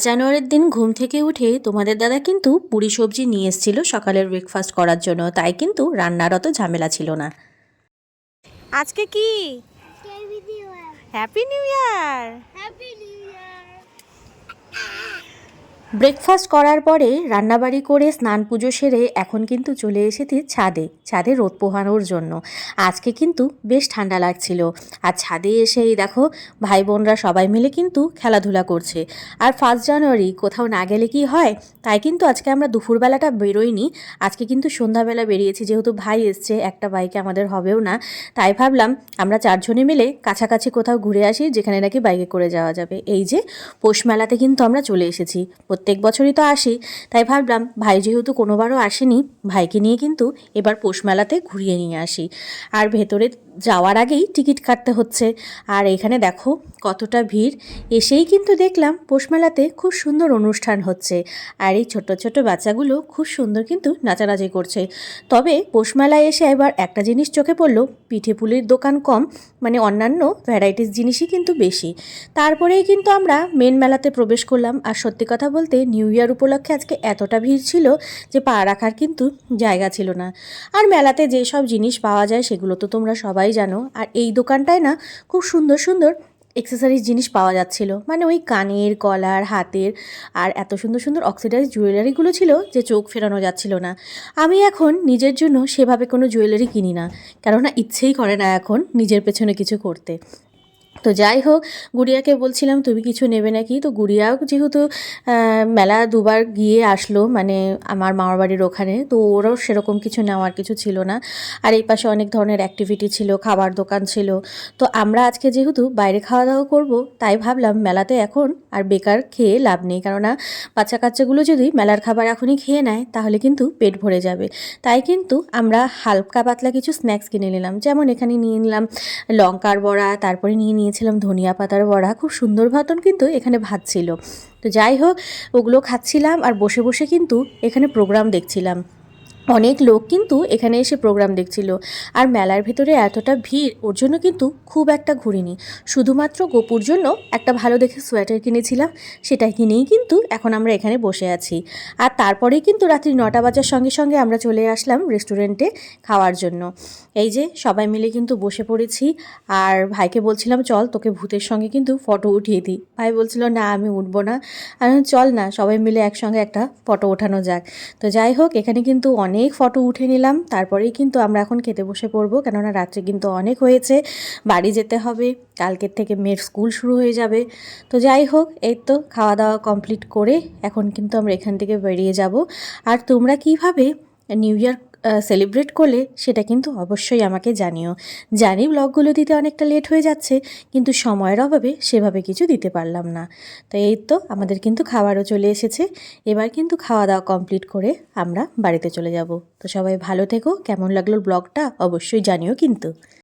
জানুয়ারির দিন ঘুম থেকে উঠে তোমাদের দাদা কিন্তু পুরি সবজি নিয়ে এসেছিল সকালের ব্রেকফাস্ট করার জন্য, তাই কিন্তু রান্নার অত ঝামেলা ছিল না। আজকে কি হ্যাপি নিউ ইয়ার। ব্রেকফাস্ট করার পরে রান্নাবাড়ি করে স্নান পুজো সেরে এখন কিন্তু চলে এসেছি ছাদে রোদ পোহানোর জন্য। আজকে কিন্তু বেশ ঠান্ডা লাগছিল, আর ছাদে এসেই দেখো ভাই বোনরা সবাই মিলে কিন্তু খেলাধুলা করছে। আর 1 জানুয়ারি কোথাও না গেলে কি হয়, তাই কিন্তু আজকে আমরা দুপুরবেলাটা বেরোইনি, আজকে কিন্তু সন্ধ্যাবেলা বেরিয়েছি, যেহেতু ভাই এসছে, একটা বাইকে আমাদের হবেও না, তাই ভাবলাম আমরা 4জনে মিলে কাছাকাছি কোথাও ঘুরে আসি যেখানে নাকি বাইকে করে যাওয়া যাবে। এই যে পৌষ মেলাতে কিন্তু আমরা চলে এসেছি, প্রত্যেক বছরই তো আসি, তাই ভাবলাম ভাই যেহেতু কোনোবারও আসেনি, ভাইকে নিয়ে কিন্তু এবার পৌষ মেলাতে ঘুরিয়ে নিয়ে আসি। আর ভেতরে যাওয়ার আগেই টিকিট কাটতে হচ্ছে। আর এখানে দেখো কতটা ভিড়, এসেই কিন্তু দেখলাম পৌষ মেলাতে খুব সুন্দর অনুষ্ঠান হচ্ছে, আর এই ছোট ছোট বাচ্চাগুলো খুব সুন্দর কিন্তু নাচানাচি করছে। তবে পৌষ মেলায় এসে এবার একটা জিনিস চোখে পড়লো, পিঠে পুলির দোকান কম, মানে অন্যান্য ভ্যারাইটিস জিনিসই কিন্তু বেশি। তারপরেই কিন্তু আমরা মেন মেলাতে প্রবেশ করলাম। আর সত্যি কথা বলতে নিউ ইয়ার উপলক্ষে আজকে এতটা ভিড় ছিল যে পা রাখার কিন্তু জায়গা ছিল না। আর মেলাতে যেসব জিনিস পাওয়া যায় সেগুলো তো তোমরা সবাই জানো, আর এই দোকানটায় না খুব সুন্দর সুন্দর এক্সেসরিজ জিনিস পাওয়া যাচ্ছিল, মানে ওই কানের, গলার, হাতের, আর এত সুন্দর সুন্দর অক্সিডাইজ জুয়েলারিগুলো ছিল যে চোখ ফেরানো যাচ্ছিল না। আমি এখন নিজের জন্য সেভাবে কোনো জুয়েলারি কিনি না, কেননা ইচ্ছেই করে না এখন নিজের পেছনে কিছু করতে। তো যাই হোক, গুড়িয়াকে বলছিলাম তুমি কিছু নেবে নাকি, তো গুড়িয়াও যেহেতু মেলা দুবার গিয়ে আসলো, মানে আমার মামার বাড়ির ওখানে, তো ওরও সেরকম কিছু নেওয়ার কিছু ছিল না। আর এই পাশে অনেক ধরনের অ্যাক্টিভিটি ছিল, খাবার দোকান ছিল। তো আমরা আজকে যেহেতু বাইরে খাওয়া দাওয়া করবো, তাই ভাবলাম মেলাতে এখন আর বেকার খেয়ে লাভ নেই, কেননা বাচ্চা কাচ্চাগুলো যদি মেলার খাবার এখনই খেয়ে নেয় তাহলে কিন্তু পেট ভরে যাবে। তাই কিন্তু আমরা হালকা পাতলা কিছু স্ন্যাক্স কিনে নিলাম, যেমন এখানে নিয়ে নিলাম লঙ্কার বড়া, তারপরে নিয়েছিলাম ধনিয়া পাতার বড়া, খুব সুন্দর মতন কিন্তু এখানে ভাত ছিল। তো যাই হোক, ওগুলো খাচ্ছিলাম আর বসে বসে কিন্তু এখানে প্রোগ্রাম দেখছিলাম। অনেক লোক কিন্তু এখানে এসে প্রোগ্রাম দেখছিল। আর মেলার ভেতরে এতটা ভিড়, ওর জন্য কিন্তু খুব একটা ঘুরিনি, শুধুমাত্র গোপুর জন্য একটা ভালো দেখে সোয়েটার কিনেছিলাম, সেটা কিনেই কিন্তু এখন আমরা এখানে বসে আছি। আর তারপরেই কিন্তু রাত্রি 9টা বাজার সঙ্গে সঙ্গে আমরা চলে আসলাম রেস্টুরেন্টে খাওয়ার জন্য। এই যে সবাই মিলে কিন্তু বসে পড়েছি। আর ভাইকে বলছিলাম চল তোকে ভূতের সঙ্গে কিন্তু ফটো উঠিয়ে দিই, ভাই বলছিল না আমি উঠবো না, আমি চল না সবাই মিলে একসঙ্গে একটা ফটো ওঠানো যাক। তো যাই হোক, এখানে কিন্তু অনেক ফটো উঠে নিলাম, তারপরেই কিন্তু আমরা এখন খেতে বসে পড়বো, কেননা রাত্রে কিন্তু অনেক হয়েছে, বাড়ি যেতে হবে, কালকের থেকে মেয়ের স্কুল শুরু হয়ে যাবে। তো যাই হোক, এই তো খাওয়া দাওয়া কমপ্লিট করে এখন কিন্তু আমরা এখান থেকে বেরিয়ে যাব। আর তোমরা কিভাবে নিউ ইয়ার সেলিব্রেট করলে সেটা কিন্তু অবশ্যই আমাকে জানিও। জানি ব্লগগুলো দিতে অনেকটা লেট হয়ে যাচ্ছে, কিন্তু সময়ের অভাবে সেভাবে কিছু দিতে পারলাম না। তো এই তো আমাদের কিন্তু খাবারও চলে এসেছে, এবার কিন্তু খাওয়া দাওয়া কমপ্লিট করে আমরা বাড়িতে চলে যাব। তো সবাই ভালো থেকো, কেমন লাগলো ব্লগটা অবশ্যই জানিও কিন্তু।